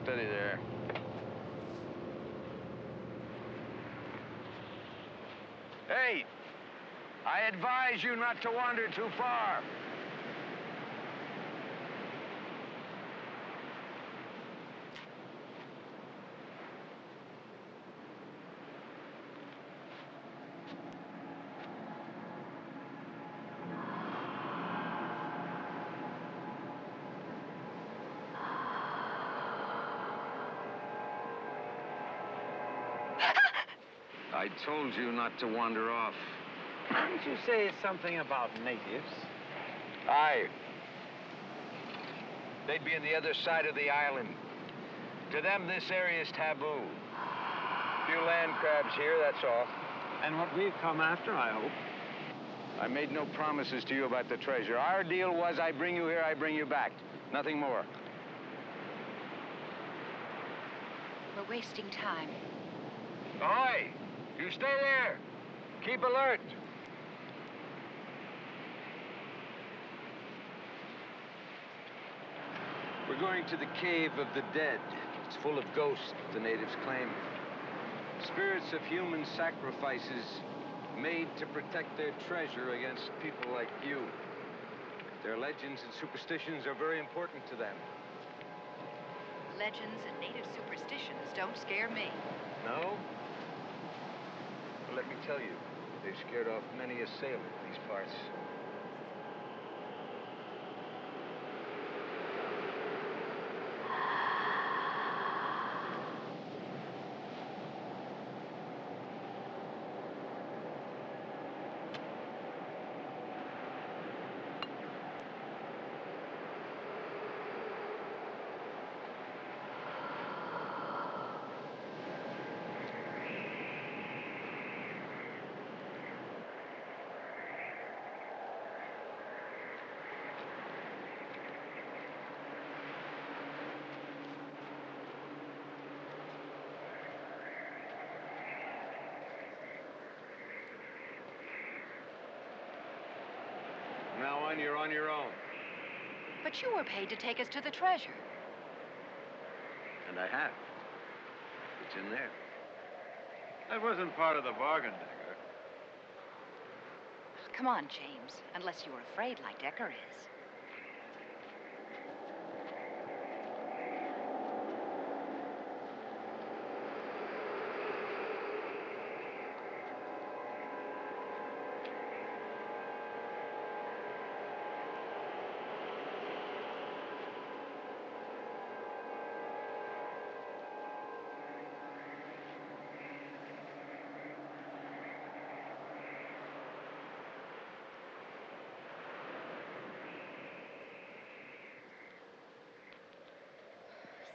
Steady there. Hey! I advise you not to wander too far. I told you not to wander off. Didn't you say something about natives? Aye. They'd be on the other side of the island. To them, this area's taboo. Few land crabs here, that's all. And what we've come after, I hope. I made no promises to you about the treasure. Our deal was I bring you here, I bring you back. Nothing more. We're wasting time. Ahoy! You stay there. Keep alert. We're going to the Cave of the Dead. It's full of ghosts, the natives claim. Spirits of human sacrifices made to protect their treasure against people like you. Their legends and superstitions are very important to them. Legends and native superstitions don't scare me. No? Well, let me tell you, they've scared off many a sailor in these parts. Now on, you're on your own. But you were paid to take us to the treasure. And I have. It's in there. That wasn't part of the bargain, Decker. Come on, James. Unless you're afraid like Decker is.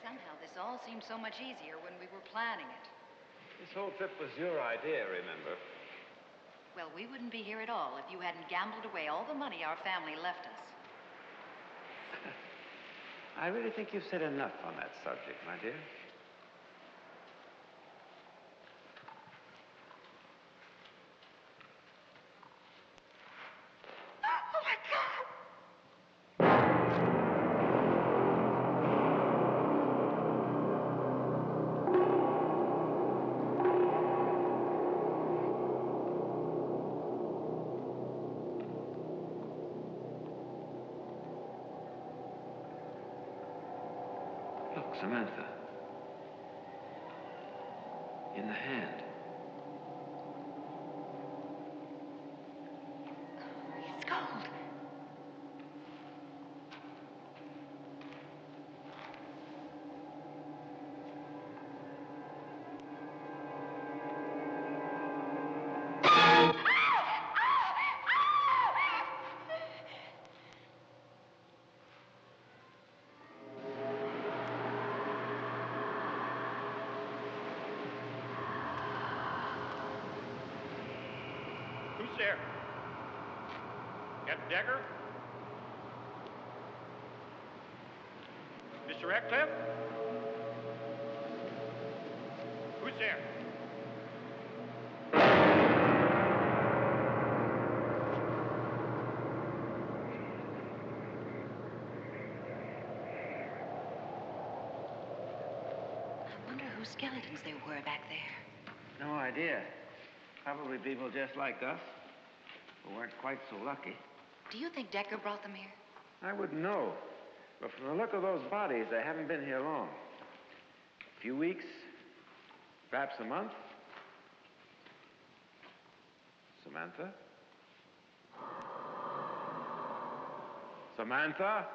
Somehow this all seemed so much easier when we were planning it. This whole trip was your idea, remember? Well, we wouldn't be here at all if you hadn't gambled away all the money our family left us. I really think you've said enough on that subject, my dear. Look, Samantha. in the hand. It's gold. Who's there? Captain Decker? Mr. Ratcliffe? Who's there? I wonder whose skeletons they were back there. No idea. Probably people just like us who weren't quite so lucky. Do you think Decker brought them here? I wouldn't know. But from the look of those bodies, they haven't been here long. A few weeks, perhaps a month. Samantha? Samantha?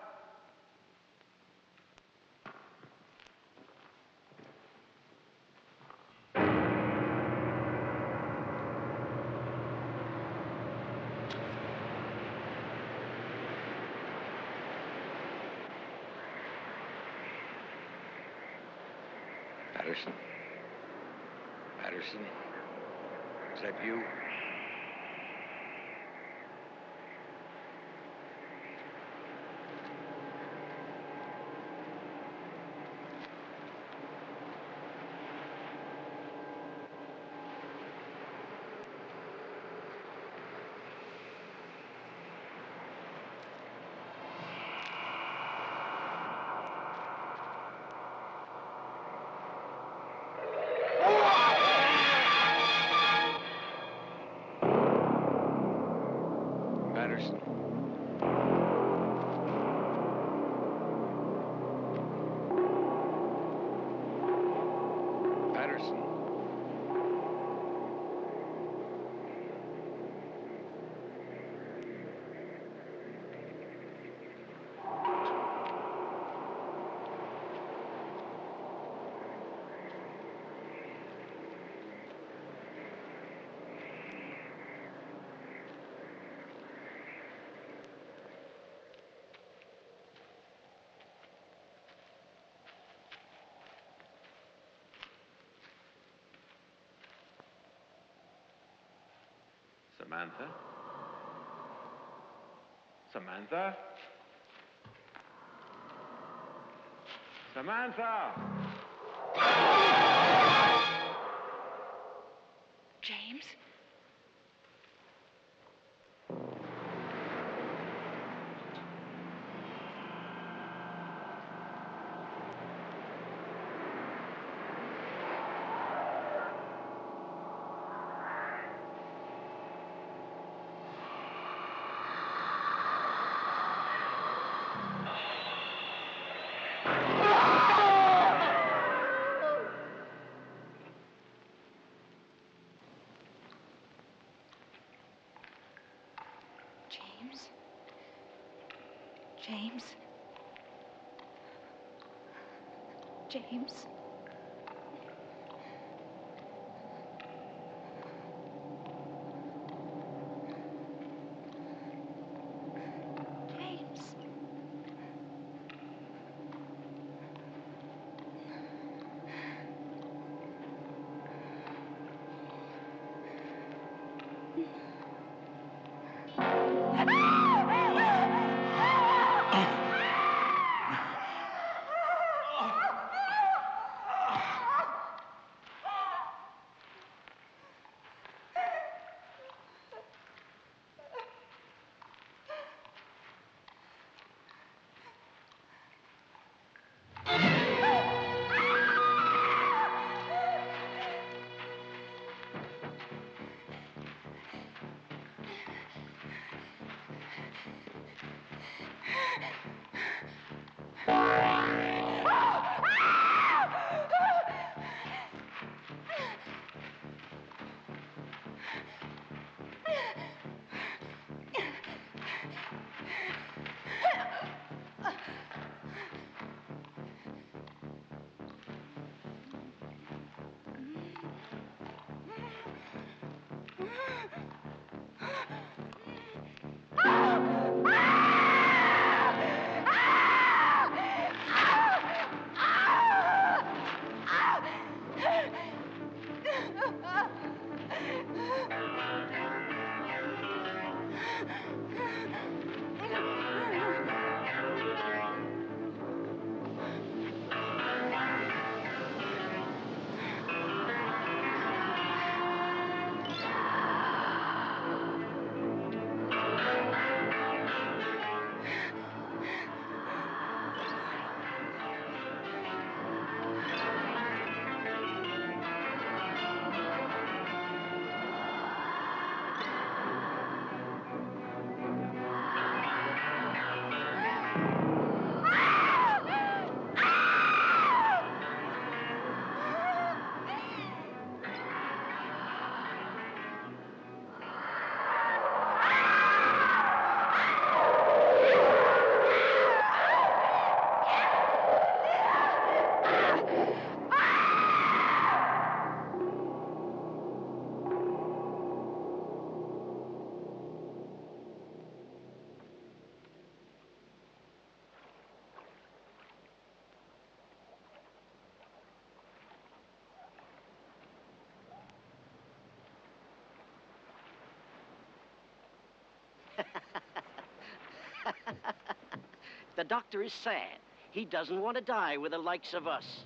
Patterson? Patterson? Is that you? Patterson. Patterson. Samantha? Samantha? Samantha! James? James? James? James? James? The doctor is sad. He doesn't want to die with the likes of us.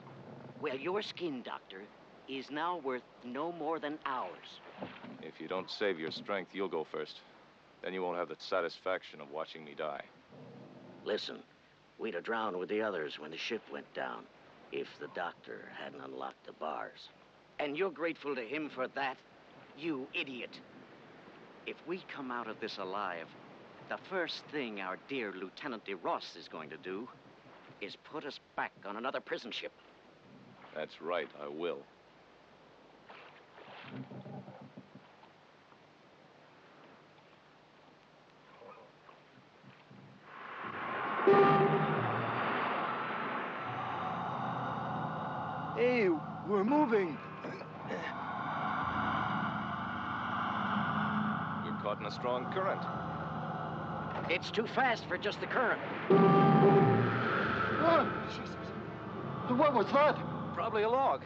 Well, your skin, doctor, is now worth no more than ours. If you don't save your strength, you'll go first. Then you won't have the satisfaction of watching me die. Listen, we'd have drowned with the others when the ship went down, if the doctor hadn't unlocked the bars. And you're grateful to him for that? You idiot. If we come out of this alive, the first thing our dear Lieutenant DeRoss is going to do is put us back on another prison ship. That's right, I will. Hey, we're moving. We're caught in a strong current. It's too fast for just the current. Oh, Jesus. What was that? Probably a log.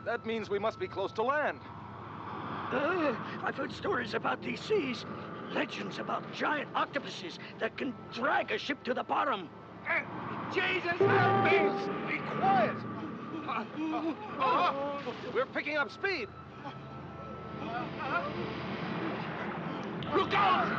That means we must be close to land. I've heard stories about these seas. Legends about giant octopuses that can drag a ship to the bottom. Jesus, help me! Be quiet! We're picking up speed. Look out!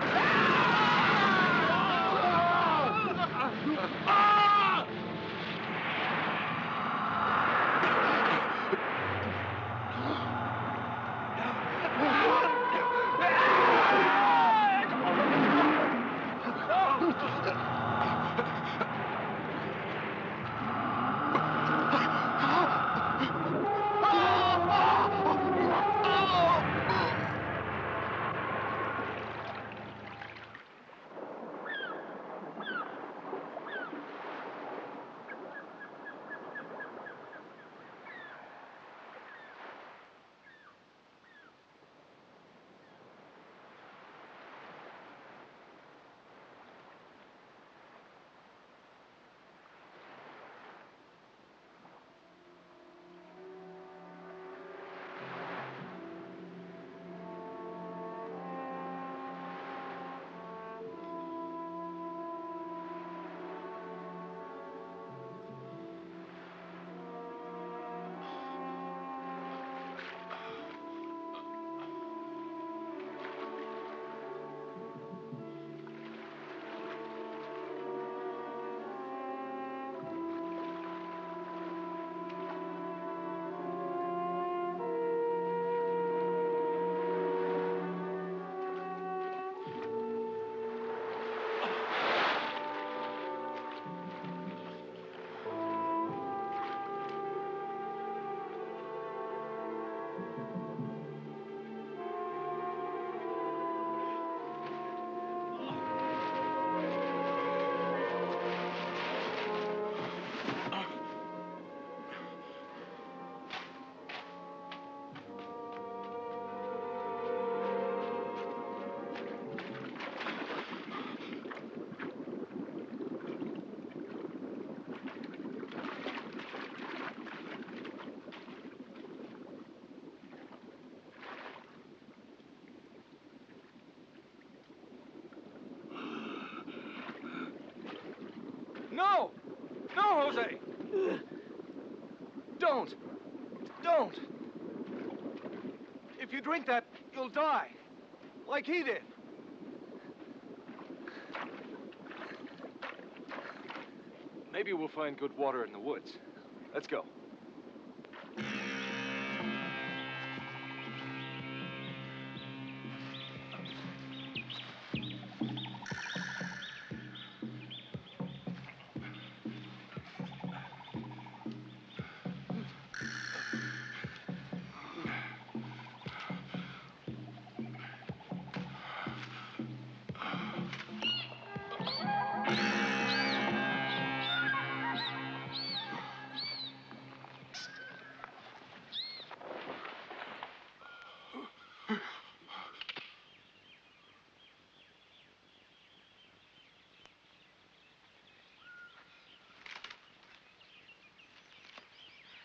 No! No, Jose! Don't! Don't! If you drink that, you'll die. Like he did. Maybe we'll find good water in the woods. Let's go.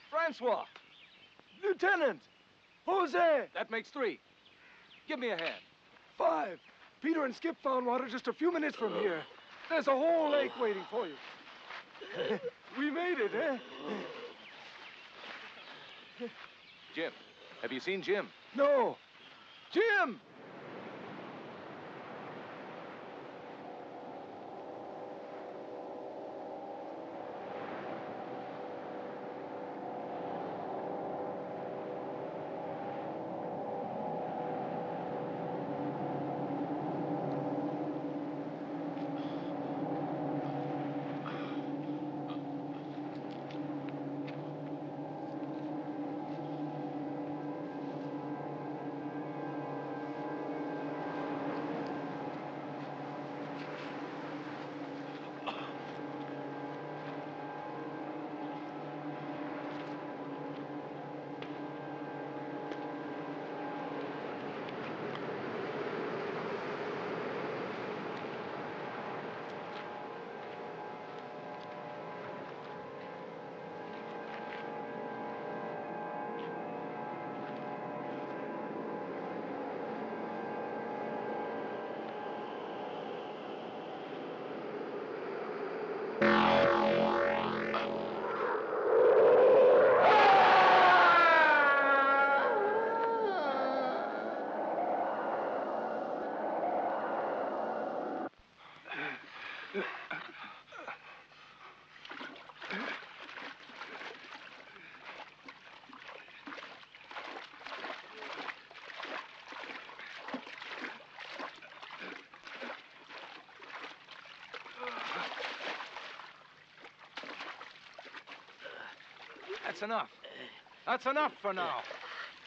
Francois! Lieutenant! Jose! That makes 3. Give me a hand. 5. Peter and Skip found water just a few minutes from here. There's a whole lake waiting for you. We made it, eh? Jim, have you seen Jim? No. Jim! That's enough. That's enough for now.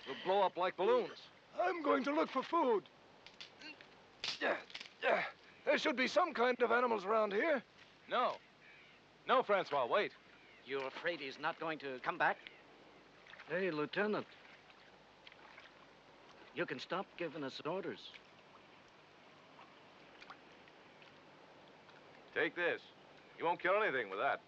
We'll blow up like balloons. I'm going to look for food. There should be some kind of animals around here. No. No, Francois, wait. You're afraid he's not going to come back? Hey, Lieutenant. You can stop giving us orders. Take this. You won't kill anything with that.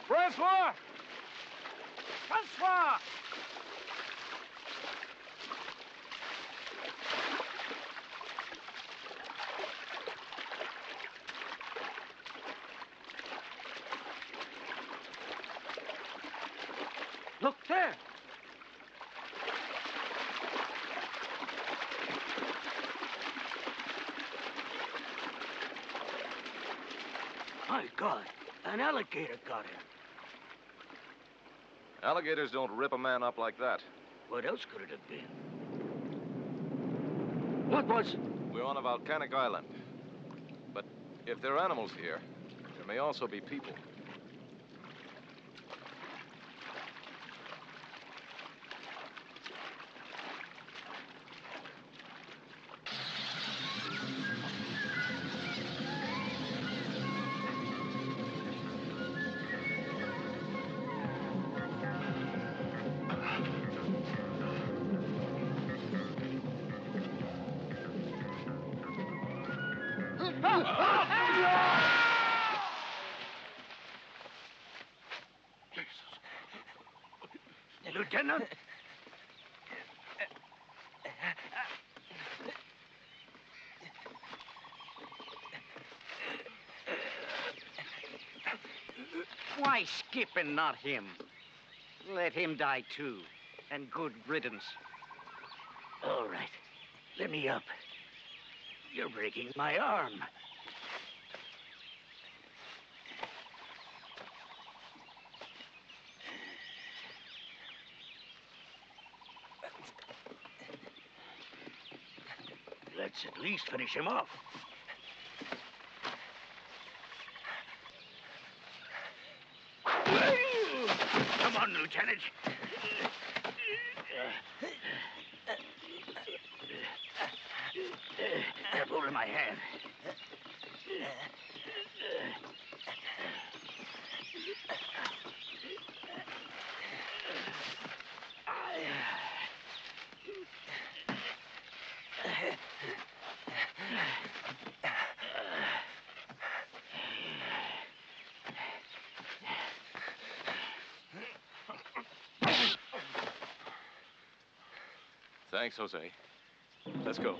Francois! Francois! Look there! My God, an alligator got him. Alligators don't rip a man up like that. What else could it have been? What was it? We're on a volcanic island. But if there are animals here, there may also be people. Lieutenant? Why Skip and not him? Let him die too, and good riddance. All right, let me up. You're breaking my arm. Let's at least finish him off. Come on, Lieutenant. Grab hold of my hand. Thanks, Jose. Let's go.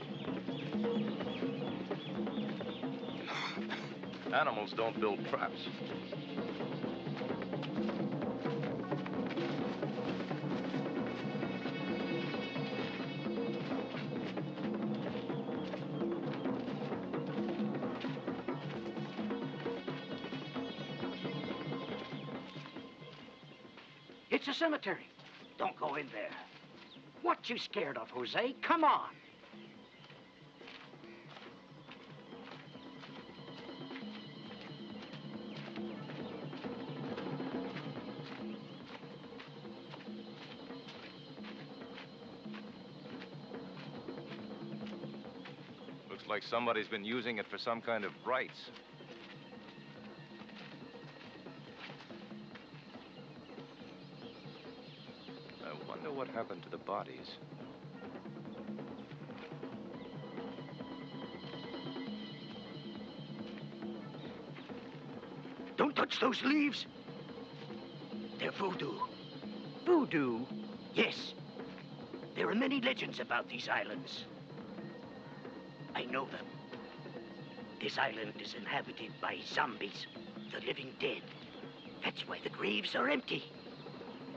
Animals don't build traps. It's a cemetery. Don't go in there. What you scared of, Jose? Come on. Looks like somebody's been using it for some kind of rites. I wonder what happened to the bodies. Don't touch those leaves. They're voodoo. Voodoo? Yes. There are many legends about these islands. I know them. This island is inhabited by zombies, the living dead. That's why the graves are empty.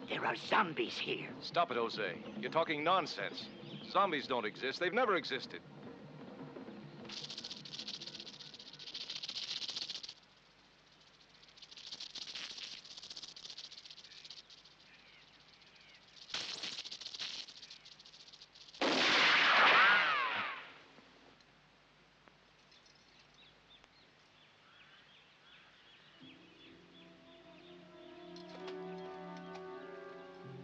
There are zombies here. Stop it, Jose. You're talking nonsense. Zombies don't exist. They've never existed.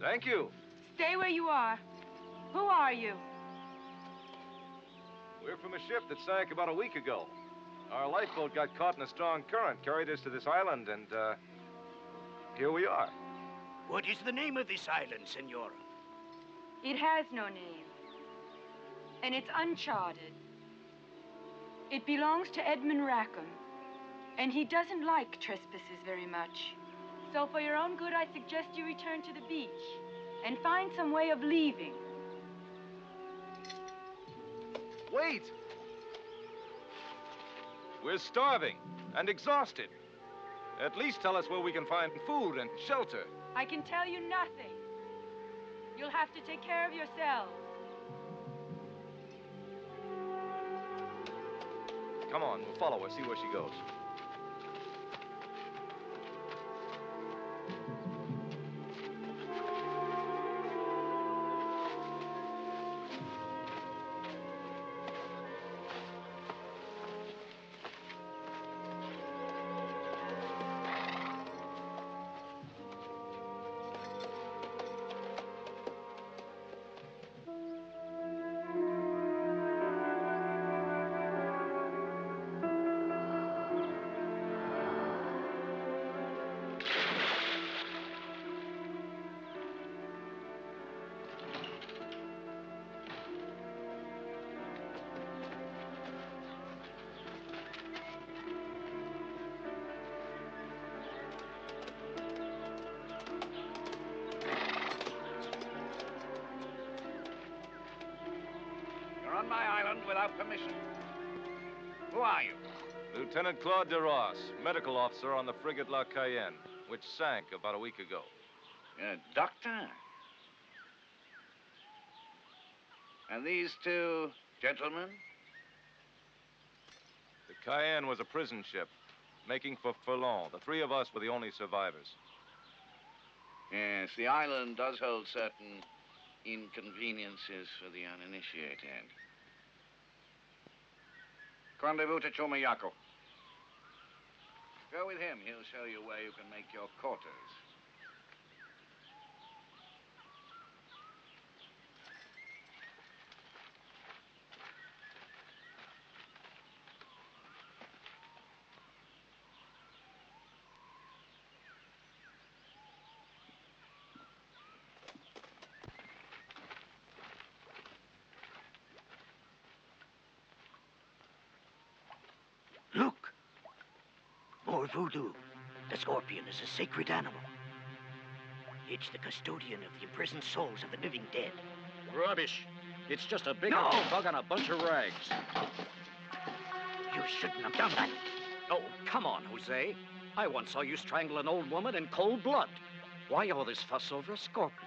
Thank you. Stay where you are. Who are you? We're from a ship that sank about a week ago. Our lifeboat got caught in a strong current, carried us to this island, and, here we are. What is the name of this island, Senora? It has no name. And it's uncharted. It belongs to Edmund Rackham. And he doesn't like trespassers very much. So for your own good, I suggest you return to the beach and find some way of leaving. Wait! We're starving and exhausted. At least tell us where we can find food and shelter. I can tell you nothing. You'll have to take care of yourselves. Come on, we'll follow her, see where she goes. my island without permission. Who are you? Lieutenant Claude de Ross, medical officer on the frigate La Cayenne, which sank about a week ago. Doctor? And these two gentlemen? The Cayenne was a prison ship, making for Furlong. The three of us were the only survivors. Yes, the island does hold certain inconveniences for the uninitiated. Rendezvous to Chumayako. Go with him. He'll show you where you can make your quarters. Look! More voodoo. The scorpion is a sacred animal. It's the custodian of the imprisoned souls of the living dead. Rubbish. It's just a big No! bug on a bunch of rags. You shouldn't have done that. Oh, come on, Jose. I once saw you strangle an old woman in cold blood. Why all this fuss over a scorpion?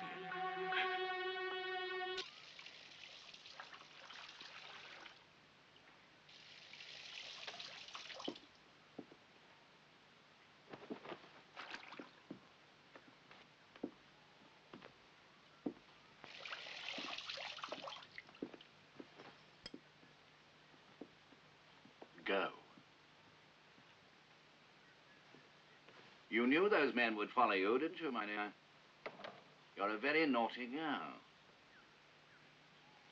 Go. You knew those men would follow you, didn't you, my dear? You're a very naughty girl.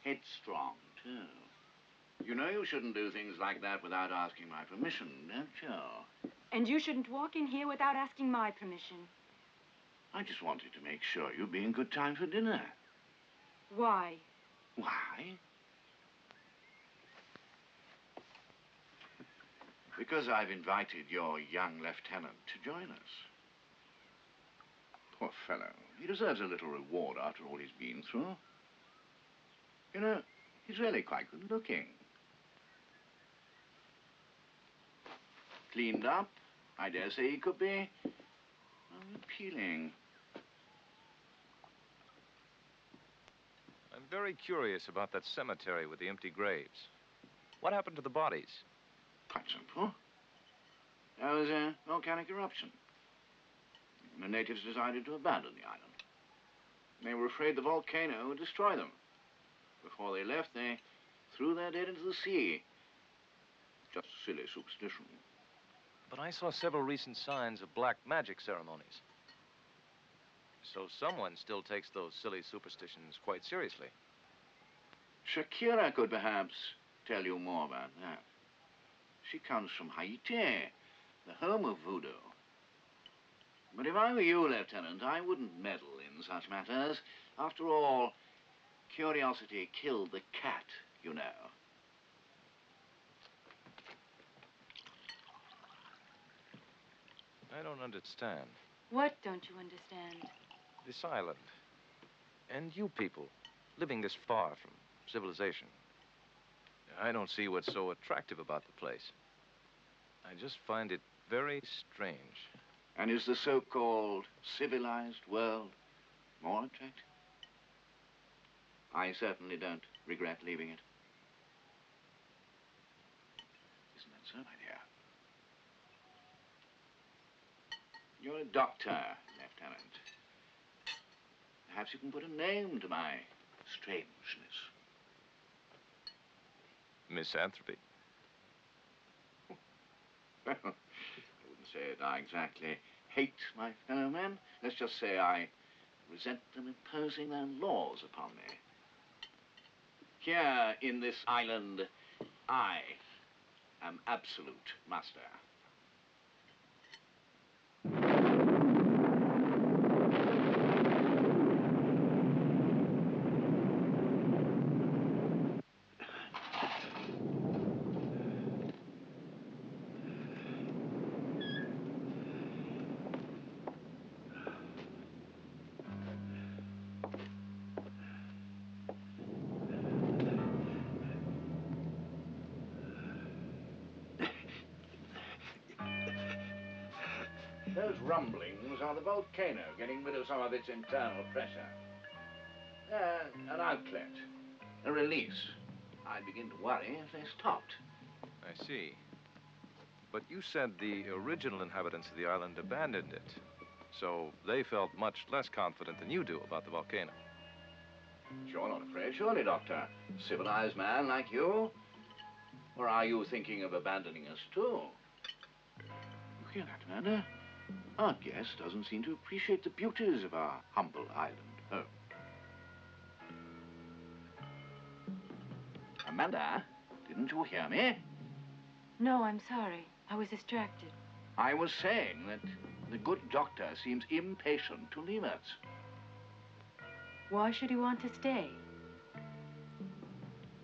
Headstrong, too. You know you shouldn't do things like that without asking my permission, don't you? And you shouldn't walk in here without asking my permission. I just wanted to make sure you'd be in good time for dinner. Why? Why? Because I've invited your young lieutenant to join us. Poor fellow. He deserves a little reward after all he's been through. You know, he's really quite good looking. Cleaned up. I dare say he could be appealing. I'm very curious about that cemetery with the empty graves. What happened to the bodies? Quite simple. There was a volcanic eruption. The natives decided to abandon the island. They were afraid the volcano would destroy them. Before they left, they threw their dead into the sea. Just a silly superstition. But I saw several recent signs of black magic ceremonies. So someone still takes those silly superstitions quite seriously. Shakira could perhaps tell you more about that. She comes from Haiti, the home of voodoo. But if I were you, Lieutenant, I wouldn't meddle in such matters. After all, curiosity killed the cat, you know. I don't understand. What don't you understand? This island. And you people, living this far from civilization. I don't see what's so attractive about the place. I just find it very strange. And is the so-called civilized world more attractive? I certainly don't regret leaving it. Isn't that so, my dear? You're a doctor, Lieutenant. Perhaps you can put a name to my strangeness. Misanthropy. Well, I wouldn't say that I exactly hate my fellow men. Let's just say I resent them imposing their laws upon me. Here in this island, I am absolute master. those rumblings are the volcano getting rid of some of its internal pressure. An outlet, a release. I'd begin to worry if they stopped. I see. But you said the original inhabitants of the island abandoned it. So they felt much less confident than you do about the volcano. You're not afraid, surely, Doctor? Civilized man like you? Or are you thinking of abandoning us, too? You hear that, Amanda? Our guest doesn't seem to appreciate the beauties of our humble island home. Amanda, didn't you hear me? No, I'm sorry. I was distracted. I was saying that the good doctor seems impatient to leave us. Why should he want to stay?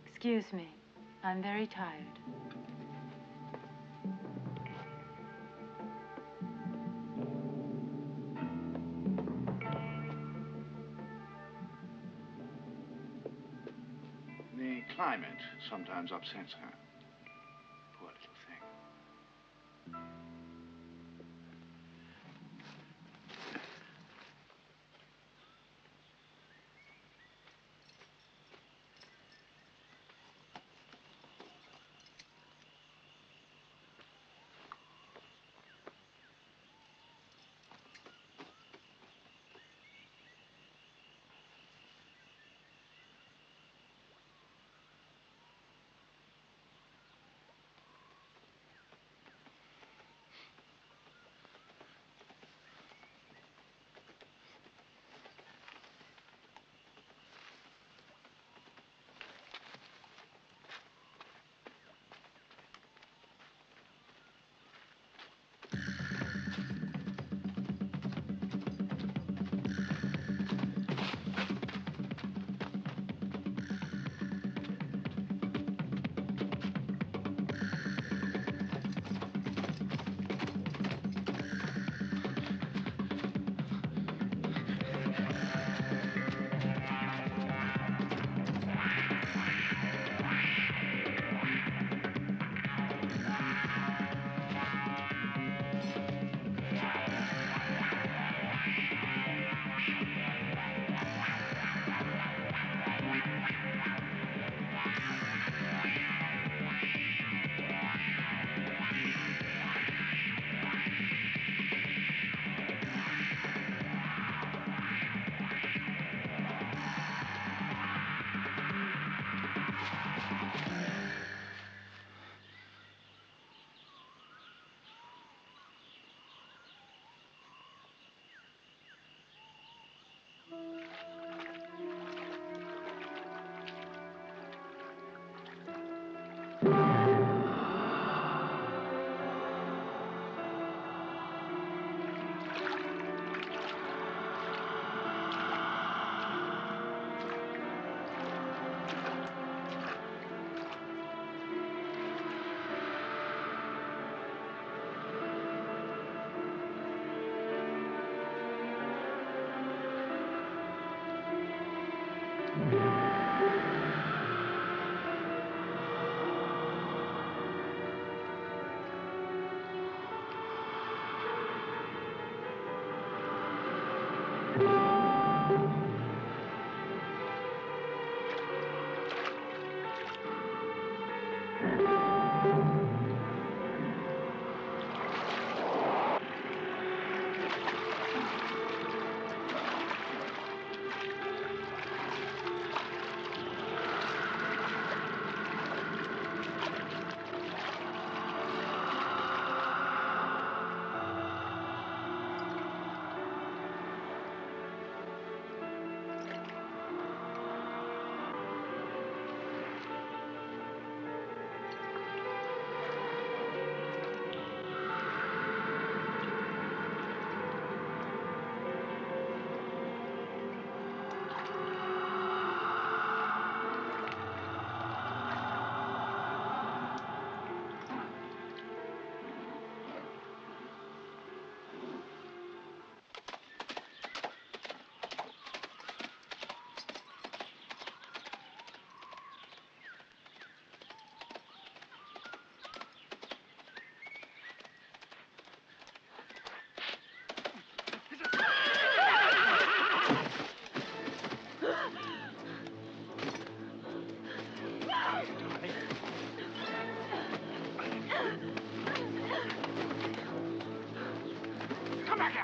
Excuse me. I'm very tired. The climate sometimes upsets her. Poor little thing. Come back here!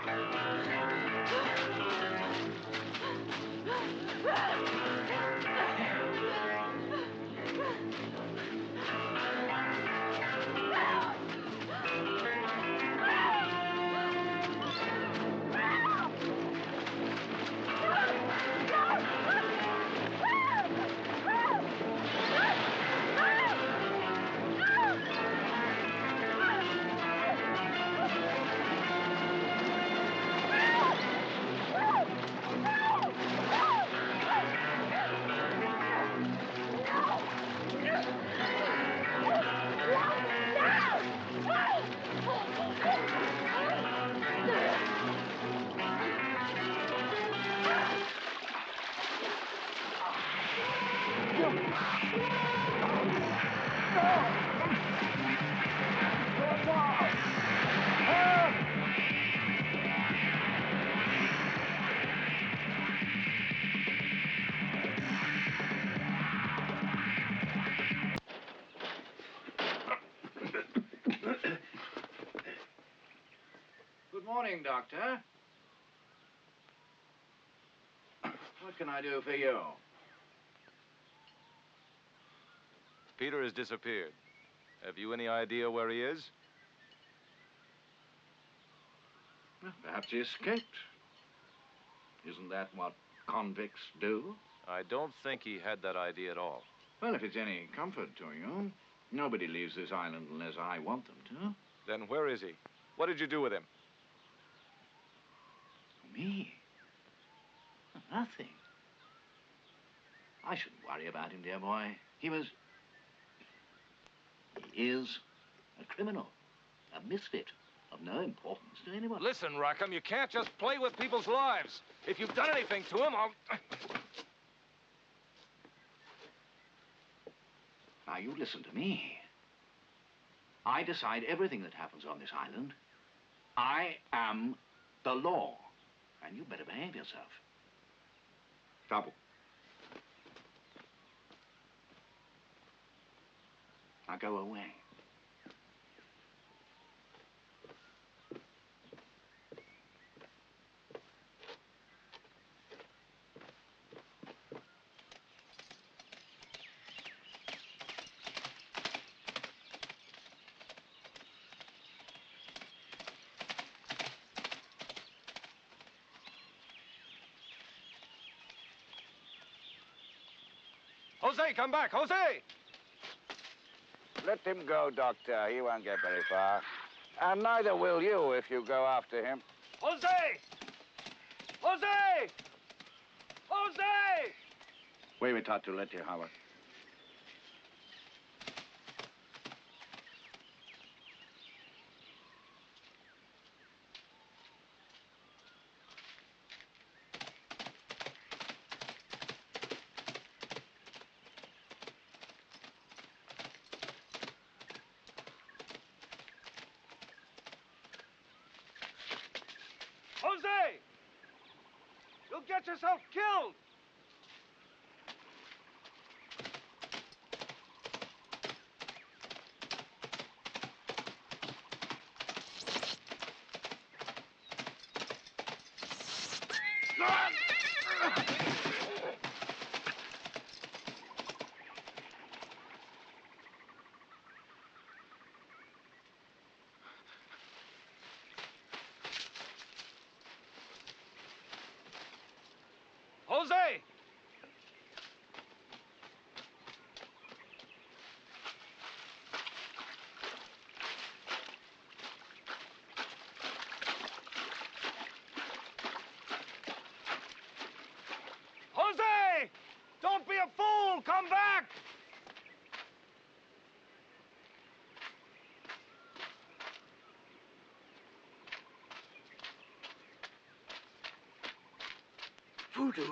Good morning, Doctor. What can I do for you? Peter has disappeared. Have you any idea where he is? Well, perhaps he escaped. Isn't that what convicts do? I don't think he had that idea at all. Well, if it's any comfort to you, nobody leaves this island unless I want them to. Then where is he? What did you do with him? Me? Nothing. I shouldn't worry about him, dear boy. He is a criminal, a misfit, of no importance to anyone. Listen, Rackham, you can't just play with people's lives. If you've done anything to him, I'll... Now, you listen to me. I decide everything that happens on this island. I am the law. And you better behave yourself. Trouble. Now go away. Jose, come back, Jose! Let him go, Doctor. He won't get very far. And neither will you if you go after him. Jose! Jose! Jose! Wait a minute, to let you, Howard. Jose! You'll get yourself killed! Jose! Jose! Don't be a fool! Come back! Voodoo.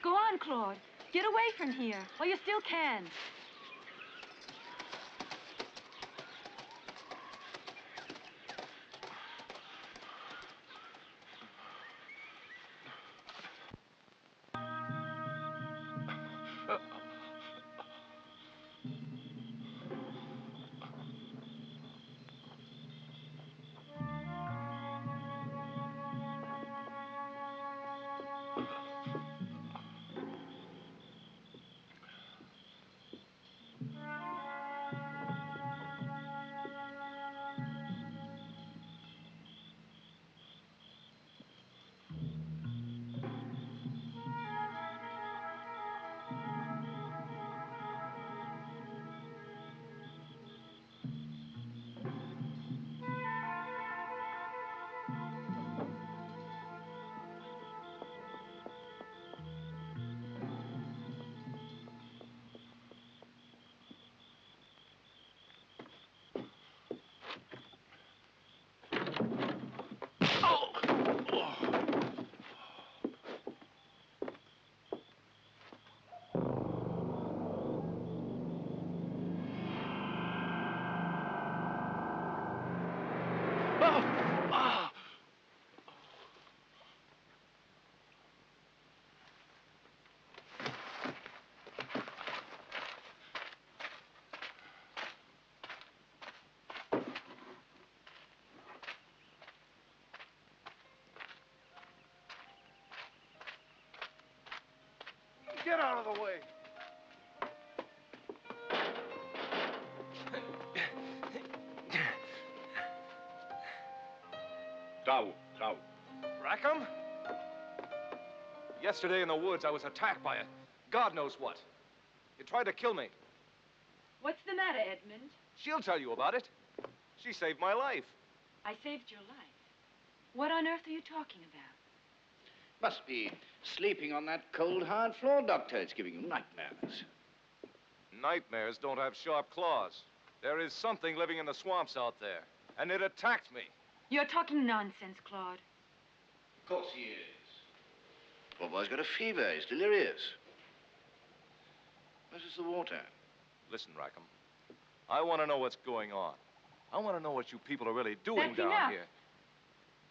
Go on, Claude. Get away from here while you still can. Get out of the way. Tau, Tau. Rackham? Yesterday in the woods, I was attacked by a God knows what. It tried to kill me. What's the matter, Edmund? She'll tell you about it. She saved my life. I saved your life. What on earth are you talking about? Must be sleeping on that cold, hard floor, Doctor. It's giving you nightmares. Nightmares don't have sharp claws. There is something living in the swamps out there, and it attacked me. You're talking nonsense, Claude. Of course he is. Poor boy's got a fever. He's delirious. Where's the water? Listen, Rackham, I want to know what's going on. I want to know what you people are really doing That's down enough. here.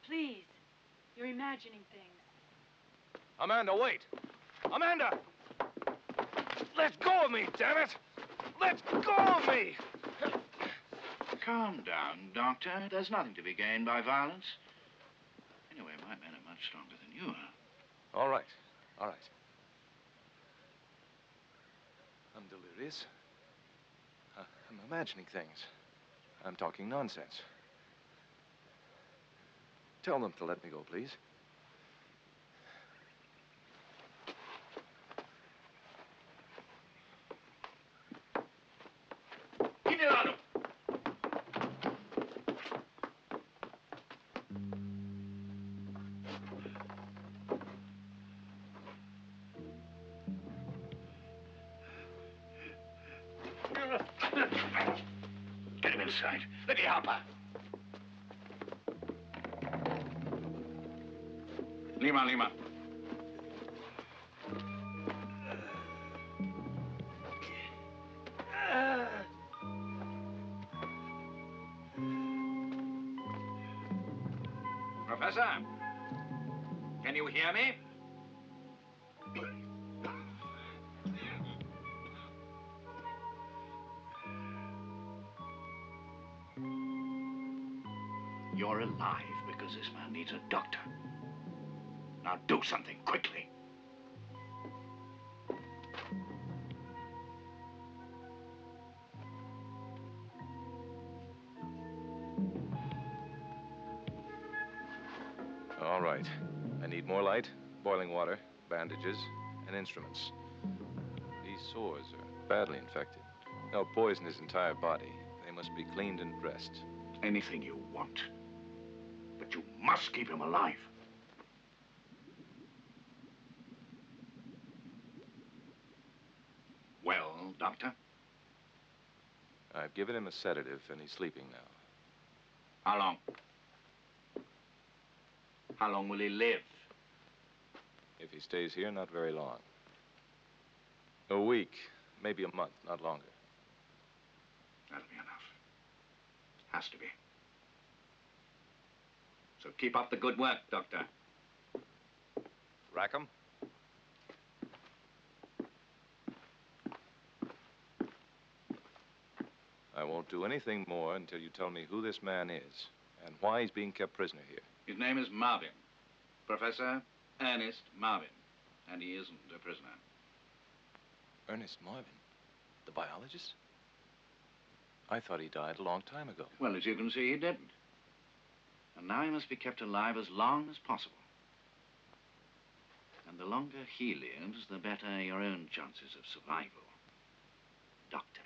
Please, you're imagining things. Amanda, wait! Amanda! Let go of me, damn it! Let go of me! Calm down, Doctor. There's nothing to be gained by violence. Anyway, my men are much stronger than you are. All right, all right. I'm delirious. I'm imagining things. I'm talking nonsense. Tell them to let me go, please. Get him inside. Let me help her. Lima, Lima. Professor, can you hear me? You're alive because this man needs a doctor. Now do something quickly. All right. I need more light, boiling water, bandages, and instruments. These sores are badly infected. They'll poison his entire body. They must be cleaned and dressed. Anything you want. But you must keep him alive. Well, Doctor? I've given him a sedative, and he's sleeping now. How long? How long will he live? If he stays here, not very long. A week, maybe a month, not longer. That'll be enough. Has to be. So keep up the good work, Doctor. Rackham? I won't do anything more until you tell me who this man is and why he's being kept prisoner here. His name is Marvin. Professor Ernest Marvin. And he isn't a prisoner. Ernest Marvin? The biologist? I thought he died a long time ago. Well, as you can see, he didn't. And now he must be kept alive as long as possible. And the longer he lives, the better your own chances of survival. Doctor.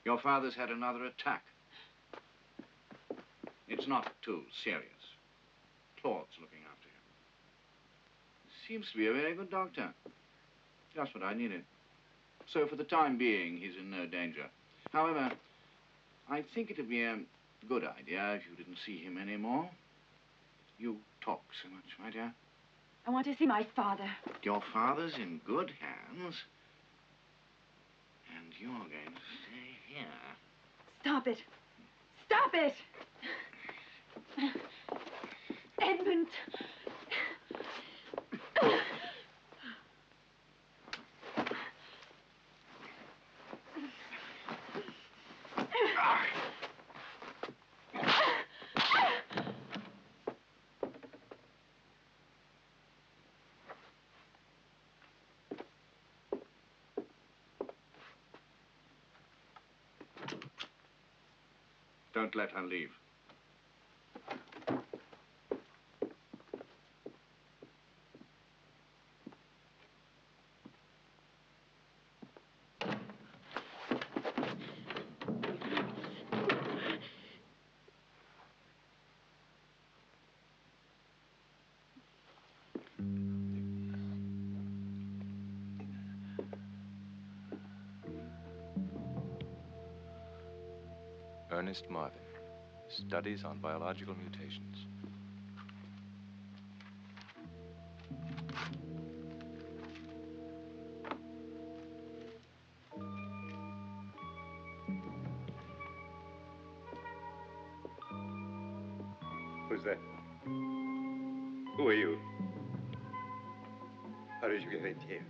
Your father's had another attack. It's not too serious. Claude's looking after him. Seems to be a very good doctor. Just what I needed. So for the time being, he's in no danger. However, I think it'd be a good idea if you didn't see him anymore. You talk so much, my dear. I want to see my father. Your father's in good hands. And you're going to stay here. Stop it. Stop it! Edmund! Don't let her leave. Ernest Marvin, Studies on Biological Mutations. Who's that? Who are you? How did you get in here?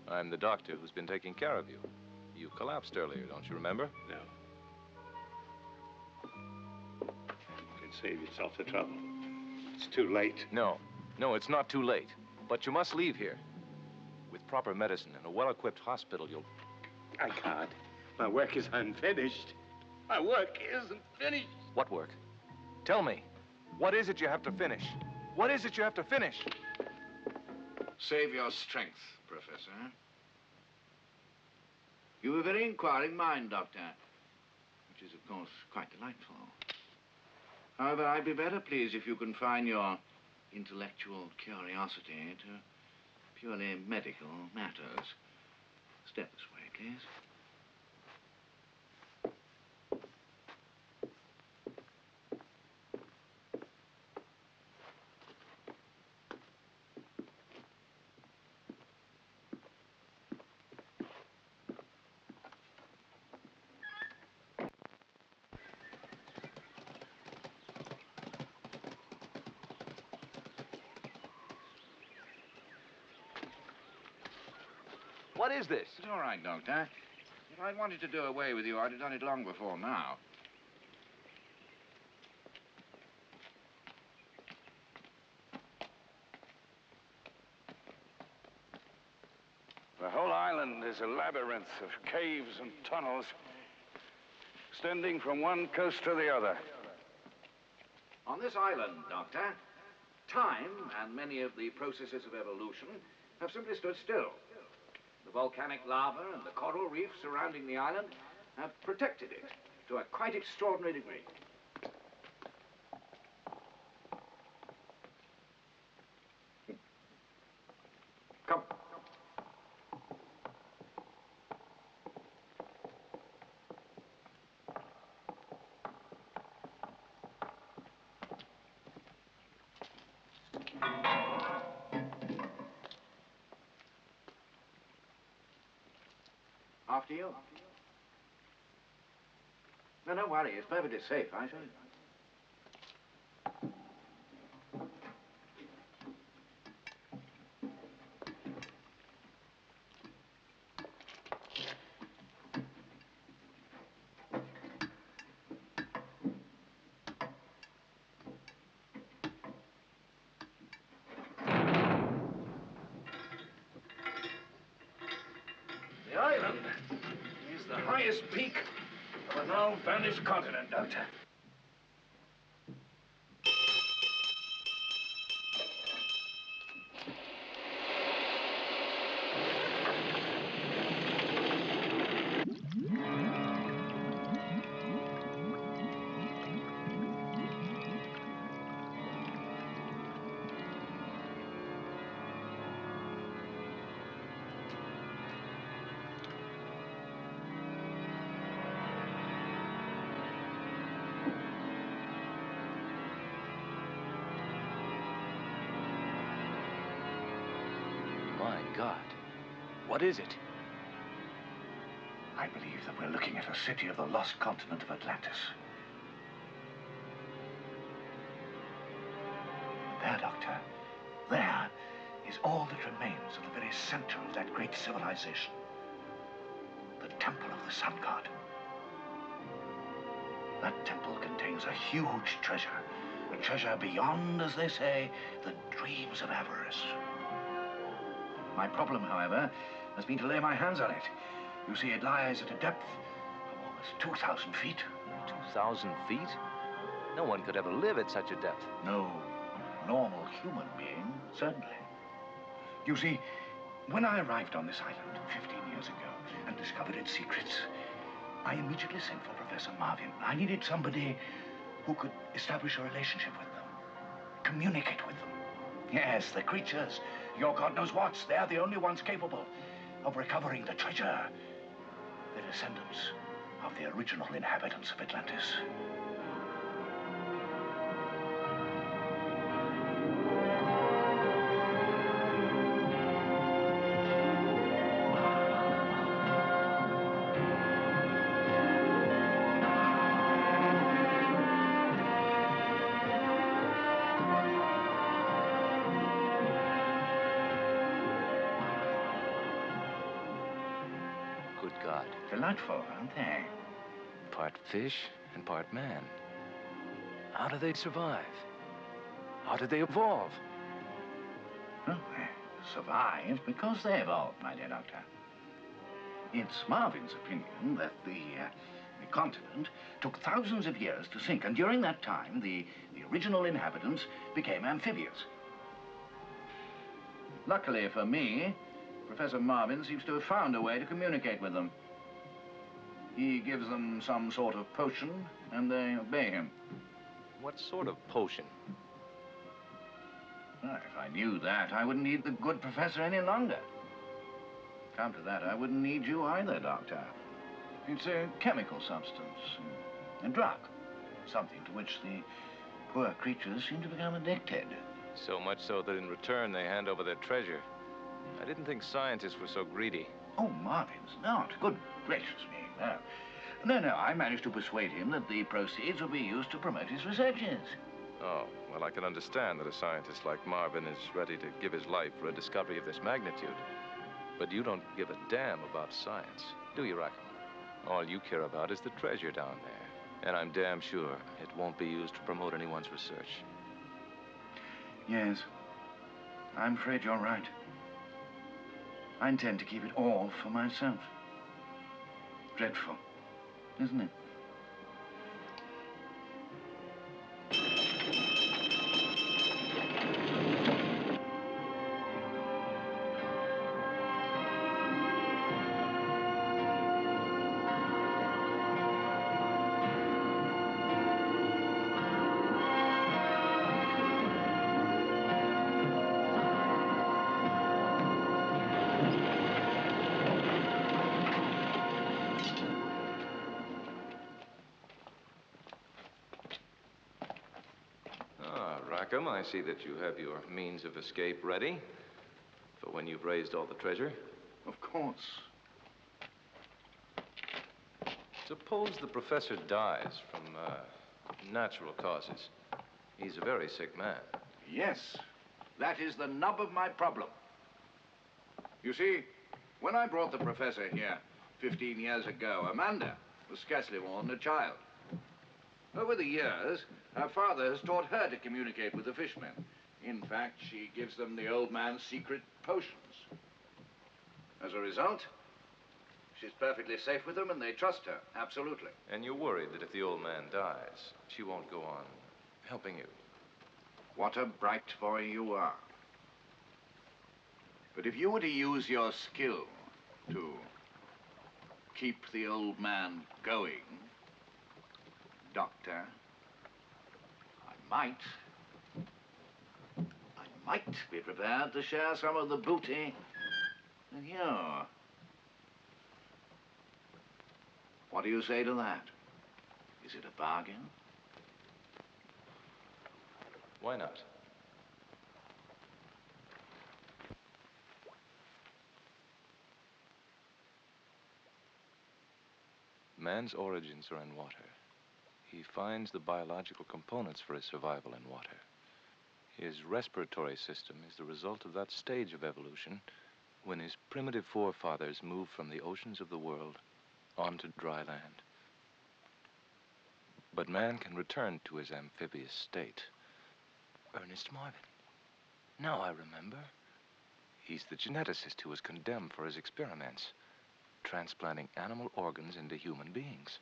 I'm the doctor who's been taking care of you. You collapsed earlier, don't you remember? No. You can save yourself the trouble. It's too late. No, it's not too late. But you must leave here. With proper medicine and a well-equipped hospital, you'll... I can't. My work is unfinished. My work isn't finished. What work? Tell me. What is it you have to finish? What is it you have to finish? Save your strength, Professor. You have a very inquiring mind, Doctor, which is, of course, quite delightful. However, I'd be better pleased if you confine your intellectual curiosity to purely medical matters. Step this way, please. What is this? It's all right, Doctor. If I'd wanted to do away with you, I'd have done it long before now. The whole island is a labyrinth of caves and tunnels extending from one coast to the other. On this island, Doctor, time and many of the processes of evolution have simply stood still. The volcanic lava and the coral reef surrounding the island have protected it to a quite extraordinary degree. Come. After you. No, don't worry. It's perfectly safe, I assure you. The island is the highest peak of a now vanished continent, Doctor. My God. What is it? I believe that we're looking at a city of the lost continent of Atlantis. There, Doctor. There is all that remains of the very center of that great civilization. The Temple of the Sun God. That temple contains a huge treasure. A treasure beyond, as they say, the dreams of avarice. My problem, however, has been to lay my hands on it. You see, it lies at a depth of almost 2,000 feet. 2,000 feet? No one could ever live at such a depth. No normal human being, certainly. You see, when I arrived on this island 15 years ago and discovered its secrets, I immediately sent for Professor Marvin. I needed somebody who could establish a relationship with them, communicate with them. Yes, the creatures, your God knows what's, they're the only ones capable of recovering the treasure. The descendants of the original inhabitants of Atlantis. Good God. Delightful, aren't they? Part fish and part man. How do they survive? How did they evolve? Well, they survived because they evolved, my dear Doctor. It's Marvin's opinion that the The continent took thousands of years to sink, and during that time, the original inhabitants became amphibious. Luckily for me, Professor Marvin seems to have found a way to communicate with them. He gives them some sort of potion, and they obey him. What sort of potion? Well, if I knew that, I wouldn't need the good professor any longer. Come to that, I wouldn't need you either, Doctor. It's a chemical substance, a drug, something to which the poor creatures seem to become addicted. So much so that in return they hand over their treasure. I didn't think scientists were so greedy. Oh, Marvin's not. Good gracious me, no. No, I managed to persuade him that the proceeds will be used to promote his researches. Oh, well, I can understand that a scientist like Marvin is ready to give his life for a discovery of this magnitude. But you don't give a damn about science, do you, Rackham? All you care about is the treasure down there. And I'm damn sure it won't be used to promote anyone's research. Yes, I'm afraid you're right. I intend to keep it all for myself. Dreadful, isn't it? Rackham, I see that you have your means of escape ready for when you've raised all the treasure. Of course. Suppose the professor dies from natural causes. He's a very sick man. Yes, that is the nub of my problem. You see, when I brought the professor here 15 years ago, Amanda was scarcely more than a child. Over the years, her father has taught her to communicate with the fishmen. In fact, she gives them the old man's secret potions. As a result, she's perfectly safe with them and they trust her, absolutely. And you're worried that if the old man dies, she won't go on helping you. What a bright boy you are. But if you were to use your skill to keep the old man going, Doctor, I might be prepared to share some of the booty with you. What do you say to that? Is it a bargain? Why not? Man's origins are in water. He finds the biological components for his survival in water. His respiratory system is the result of that stage of evolution when his primitive forefathers moved from the oceans of the world onto dry land. But man can return to his amphibious state. Ernest Marvin. Now I remember. He's the geneticist who was condemned for his experiments, transplanting animal organs into human beings.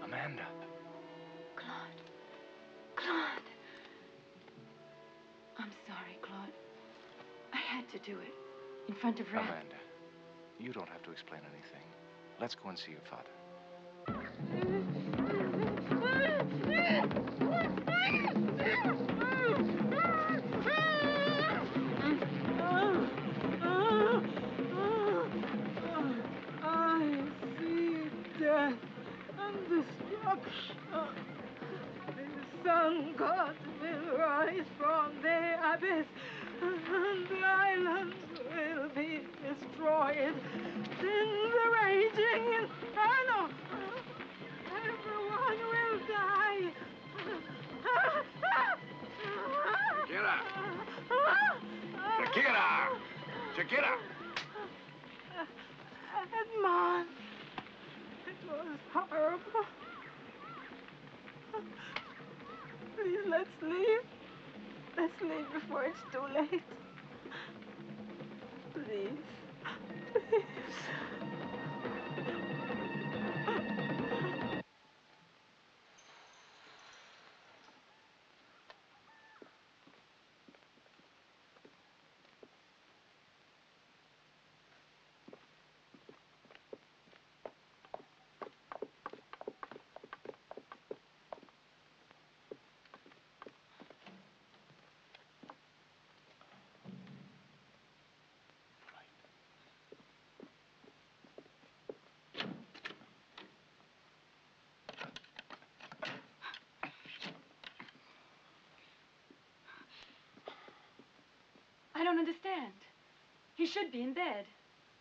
Amanda. Claude. I'm sorry, Claude. I had to do it. In front of Rackham. Amanda, You don't have to explain anything. Let's go and see your father. I see death and destruction. The sun god will rise from the abyss, and the islands will be destroyed. In the raging inferno, everyone will die. Shakira! Shakira! Shakira! Edmond, it was horrible. Please, let's leave. Let's leave before it's too late. Please. Please. I don't understand. He should be in bed.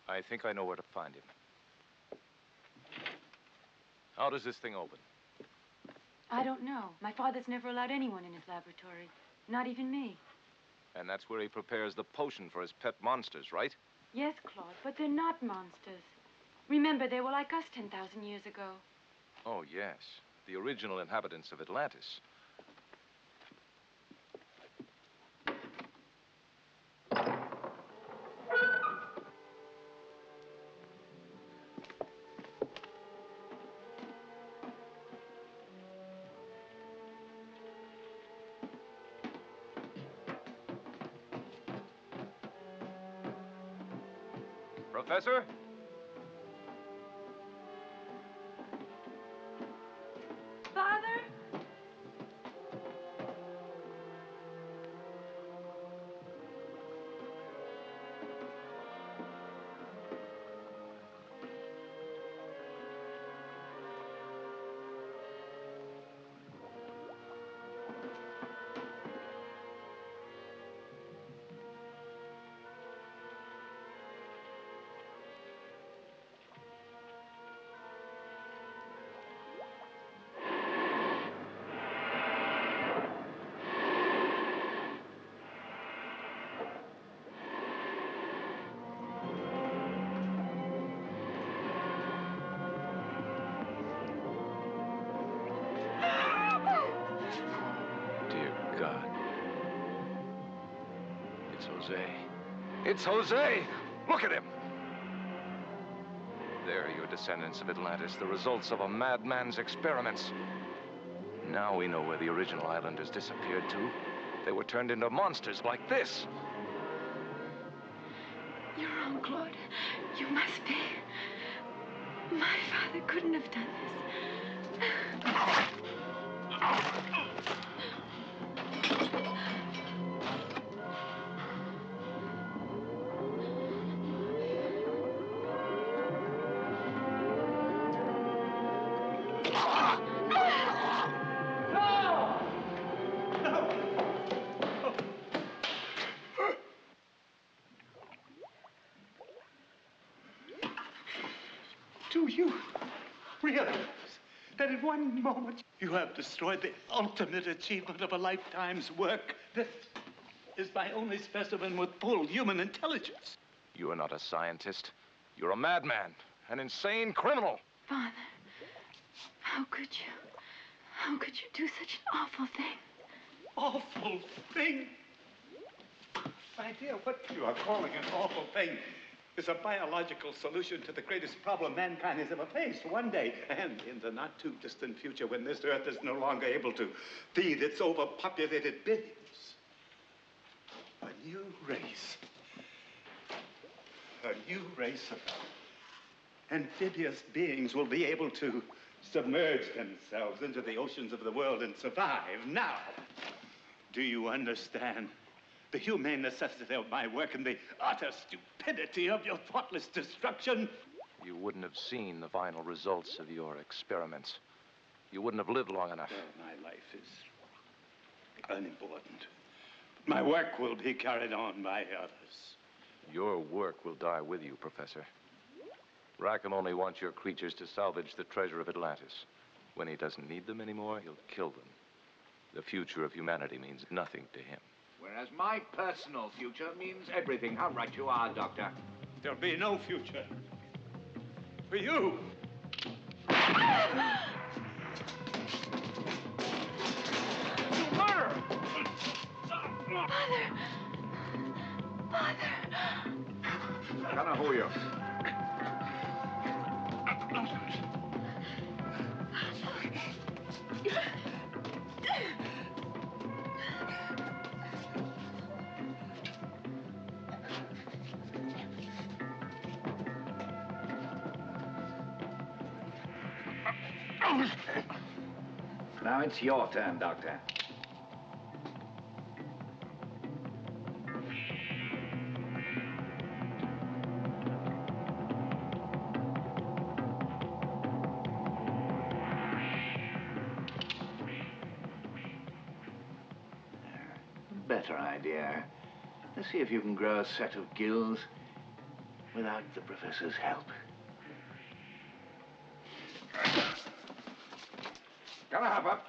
I think I know where to find him. How does this thing open? I don't know. My father's never allowed anyone in his laboratory. Not even me. And that's where he prepares the potion for his pet monsters, right? Yes, Claude, but they're not monsters. Remember, they were like us 10,000 years ago. Oh, yes. The original inhabitants of Atlantis. Professor? Father? God. It's Jose. It's Jose! Look at him! There are your descendants of Atlantis, the results of a madman's experiments. Now we know where the original islanders disappeared to. They were turned into monsters like this. You're wrong, Claude. You must be. My father couldn't have done this. Do you realize that in one moment you have destroyed the ultimate achievement of a lifetime's work? This is my only specimen with full human intelligence. You are not a scientist. You're a madman, an insane criminal. Father, how could you? How could you do such an awful thing? Awful thing? My dear, what you are calling an awful thing is a biological solution to the greatest problem mankind has ever faced. One day, and in the not-too-distant future, when this Earth is no longer able to feed its overpopulated billions, a new race A new race of amphibious beings will be able to submerge themselves into the oceans of the world and survive. Now, do you understand the humane necessity of my work and the utter stupidity of your thoughtless destruction? You wouldn't have seen the final results of your experiments. You wouldn't have lived long enough. Well, my life is unimportant. My work will be carried on by others. Your work will die with you, Professor. Rackham only wants your creatures to salvage the treasure of Atlantis. When he doesn't need them anymore, he'll kill them. The future of humanity means nothing to him. Whereas my personal future means everything. How right you are, Doctor. There'll be no future for you. Mother! Father! Can't hold you. Now it's your turn, Doctor. Better idea. Let's see if you can grow a set of gills without the Professor's help. Gotta hop up.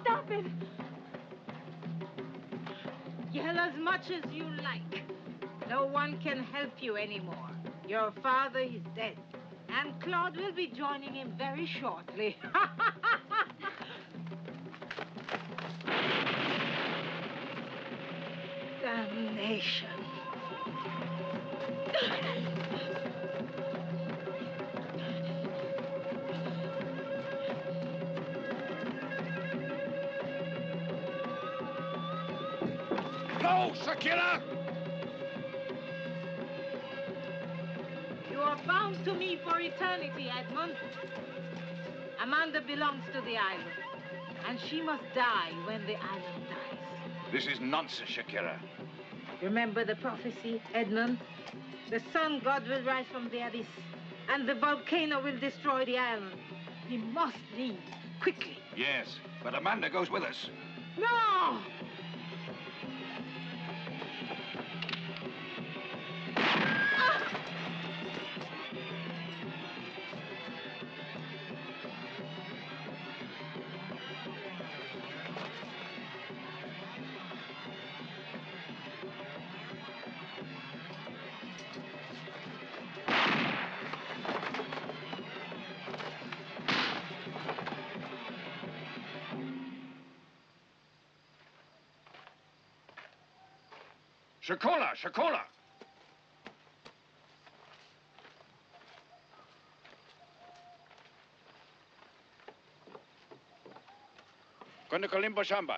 Stop it! Yell as much as you like. No one can help you anymore. Your father is dead, and Claude will be joining him very shortly. Damnation. No, Shakira! You are bound to me for eternity, Edmund. Amanda belongs to the island, and she must die when the island dies. This is nonsense, Shakira. Remember the prophecy, Edmund? The sun god will rise from the abyss, and the volcano will destroy the island. We must leave, quickly. Yes, but Amanda goes with us. No! Shakola, Shakola! Kwenda Kalimba shamba.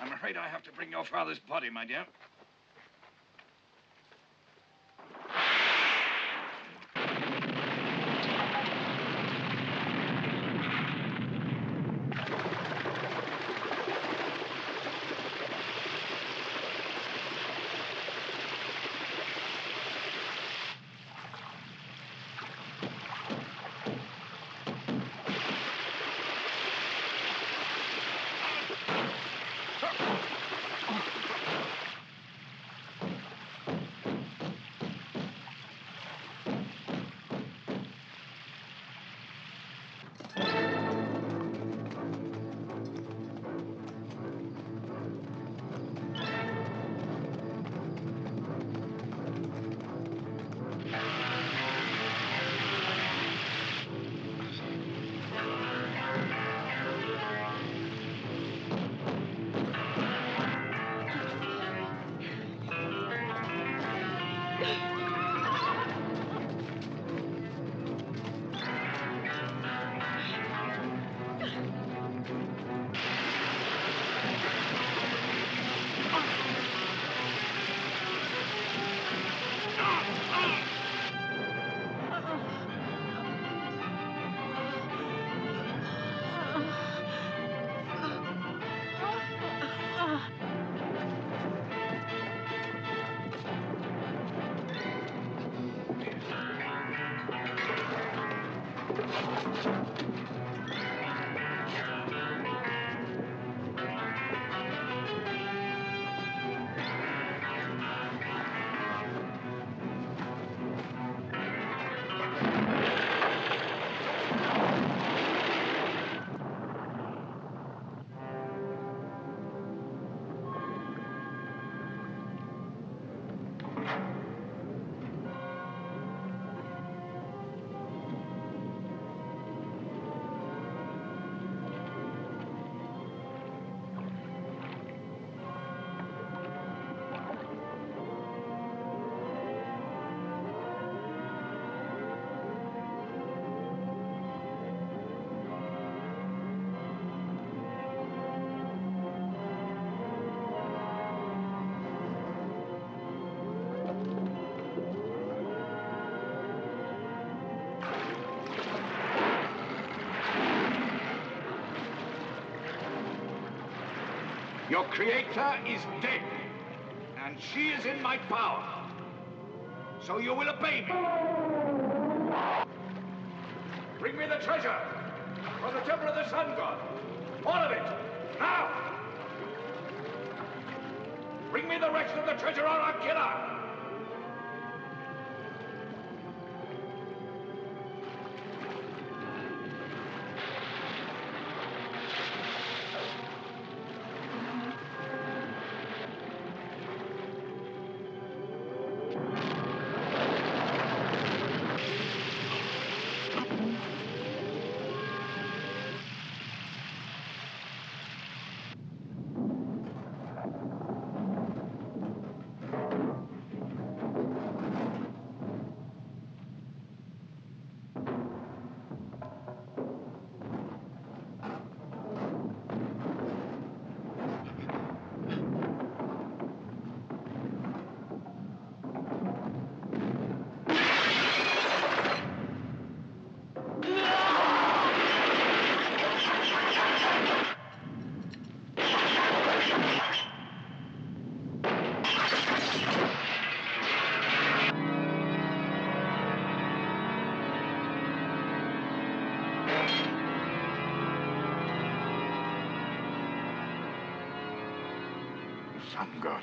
I'm afraid I have to bring your father's body, my dear. Your creator is dead, and she is in my power. So you will obey me. Bring me the treasure from the temple of the sun god. All of it, now! Bring me the rest of the treasure or I'll kill her. Sun god.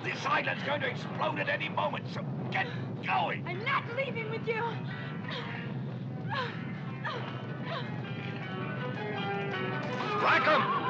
This island's going to explode at any moment, so get going! I'm not leaving with you! Rackham!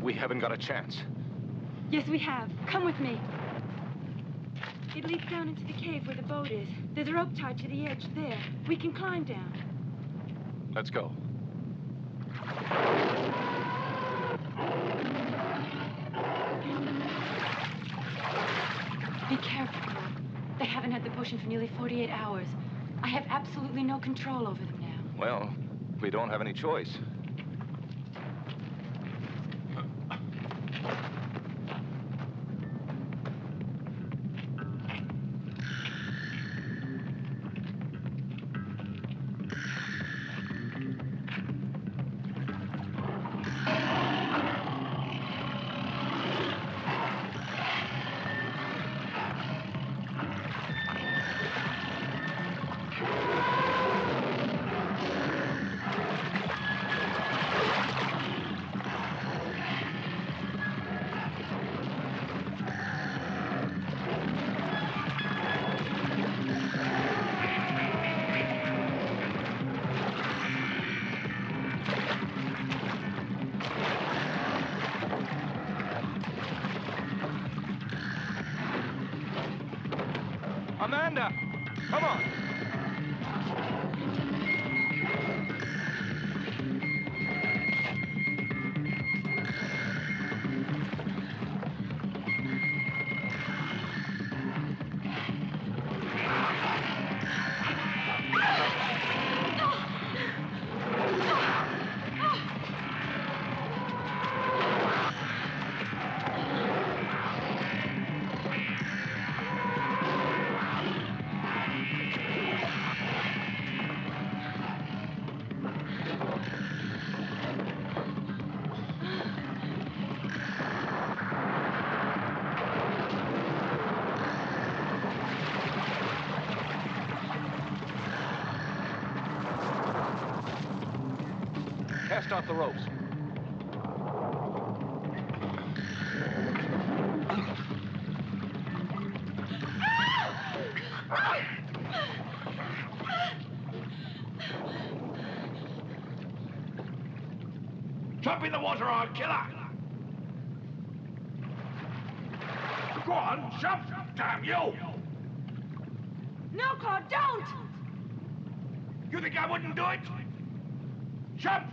We haven't got a chance. Yes, we have. Come with me. It leads down into the cave where the boat is. There's a rope tied to the edge there. We can climb down. Let's go. Be careful. They haven't had the potion for nearly 48 hours. I have absolutely no control over them now. Well, we don't have any choice. Amanda! Come on! Cast off the ropes. Jump in the water or I'll kill her! Go on, jump! Damn you! No, Claude, don't! You think I wouldn't do it? Jump!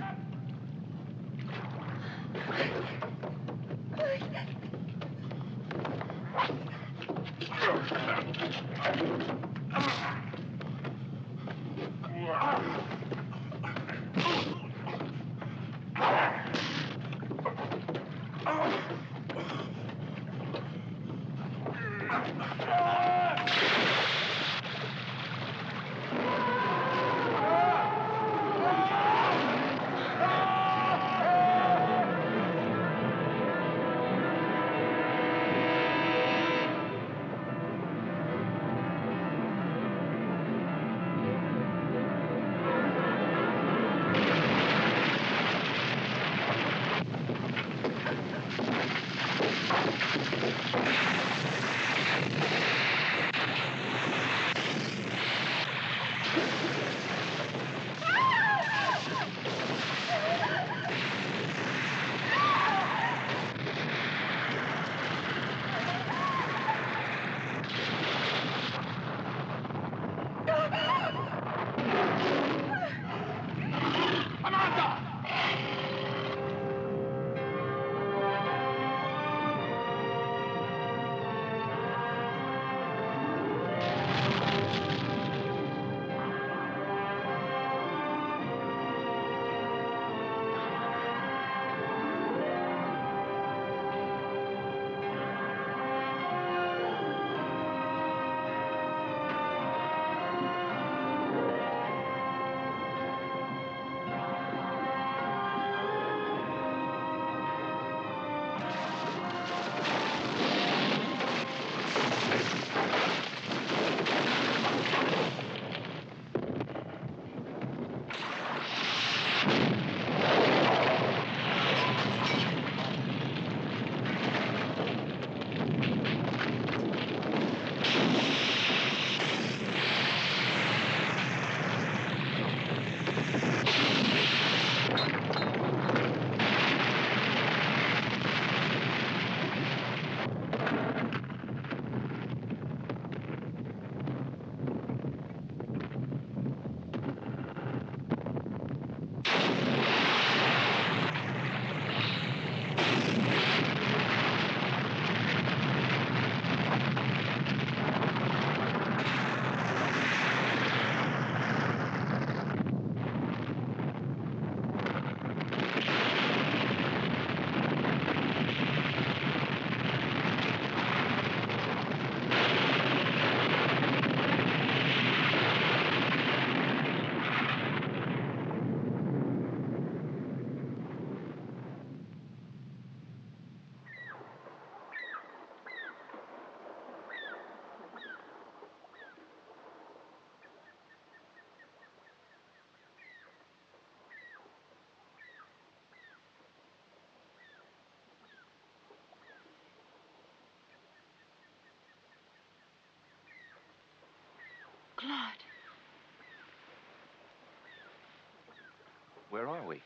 Where are we?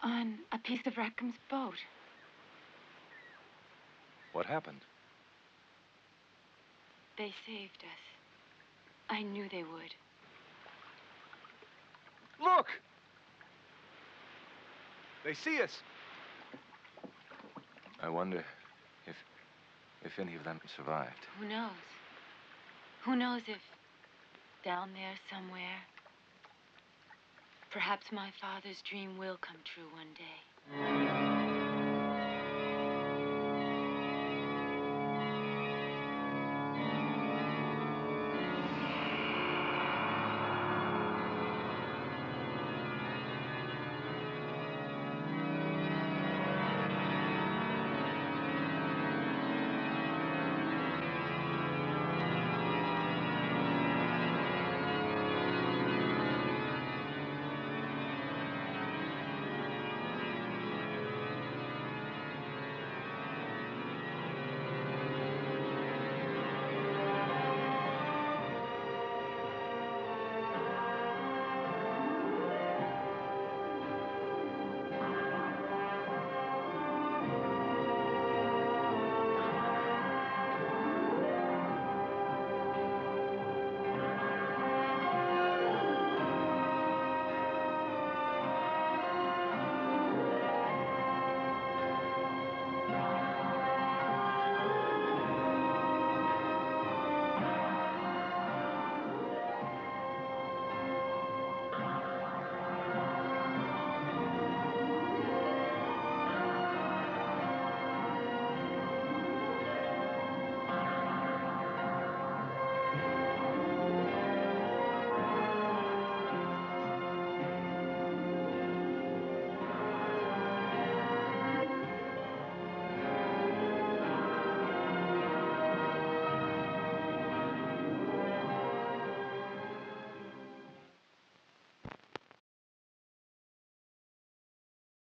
On a piece of Rackham's boat. What happened? They saved us. I knew they would. Look! They see us. I wonder if any of them survived. Who knows? Who knows if down there somewhere, perhaps my father's dream will come true one day.